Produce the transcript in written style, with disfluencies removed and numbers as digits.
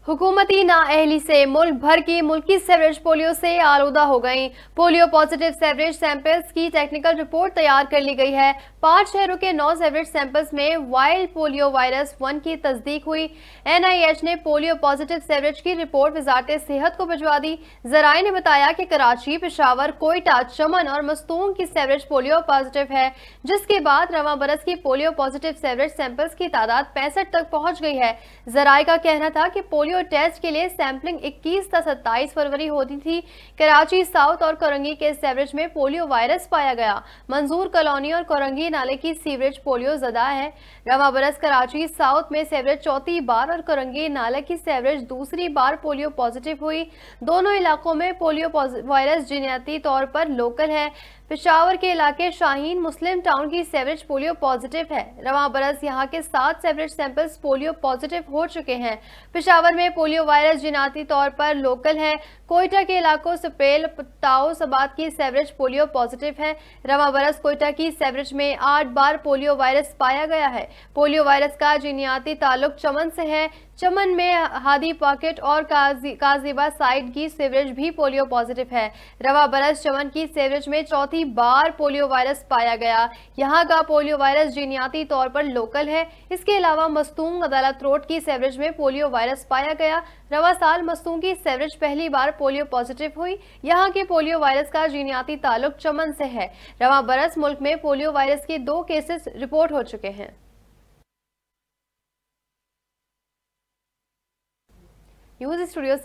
हुकूमती नाअहली से मुल्क भर की मुल्की सीवरेज पोलियो से आलूदा हो गई। पोलियो पॉजिटिव सीवरेज सैंपल्स की टेक्निकल रिपोर्ट तैयार कर ली गई है। 5 शहरों के 9 सीवरेज सैंपल्स में वाइल्ड पोलियो वायरस 1 की तस्दीक हुई। NIH ने पोलियो पॉजिटिव सीवरेज की रिपोर्ट वजारत सेहत को भिजवा दी। जराये ने बताया कि कराची, पेशावर, कोयटा, चमन और मस्तूंग की सीवरेज पोलियो पॉजिटिव है, जिसके बाद रवां बरस की पोलियो पॉजिटिव सीवरेज सैंपल्स की तादाद 65 तक पहुंच गई है। जराये का कहना था कि पोलियो टेस्ट के लिए सैंपलिंग 21 से 27 फरवरी होती थी। कराची साउथ और कोरंगी के सीवरेज में पोलियो वायरस पाया गया। मंजूर कॉलोनी और कोरंगी नाले की सीवरेज पोलियो जदा है। रवां बरस कराची साउथ में सीवरेज चौथी बार और कोरंगी नाले की सीवरेज दूसरी बार पोलियो पॉजिटिव हुई। दोनों इलाकों में पोलियो वायरस जीनयाती तौर पर लोकल है। पेशावर के इलाके शाहीन मुस्लिम टाउन की सीवरेज पोलियो पॉजिटिव है। रवां बरस यहाँ के 7 सीवरेज सैंपल्स पोलियो पॉजिटिव हो चुके हैं। पेशावर में पोलियो वायरस जीनाती तौर पर लोकल है। कोयटा के इलाकों सपेल, ताओ, सबात की सीवरेज पोलियो पॉजिटिव है। रवां बरस कोयटा की सीवरेज में 8 बार पोलियो वायरस पाया गया है। पोलियो वायरस का जीनियाती ताल्लुक चमन से है। चमन में हादी पॉकेट और काजीबा साइड की सीवरेज भी पोलियो पॉजिटिव है। रवां बरस चमन की सीवरेज में चौथी बार पोलियो वायरस पाया गया। यहाँ का पोलियो वायरस जीनियाती तौर पर लोकल है। इसके अलावा मस्तूंग अदालत रोड की सीवरेज में पोलियो वायरस पाया गया। रवां साल मस्तूंग की सीवरेज पहली बार पोलियो पॉजिटिव हुई। यहाँ के पोलियो वायरस का जीनियाती ताल्लुक चमन से है। रवां बरस मुल्क में पोलियो वायरस के 2 केसेस रिपोर्ट हो चुके हैं। न्यूज़ स्टूडियो से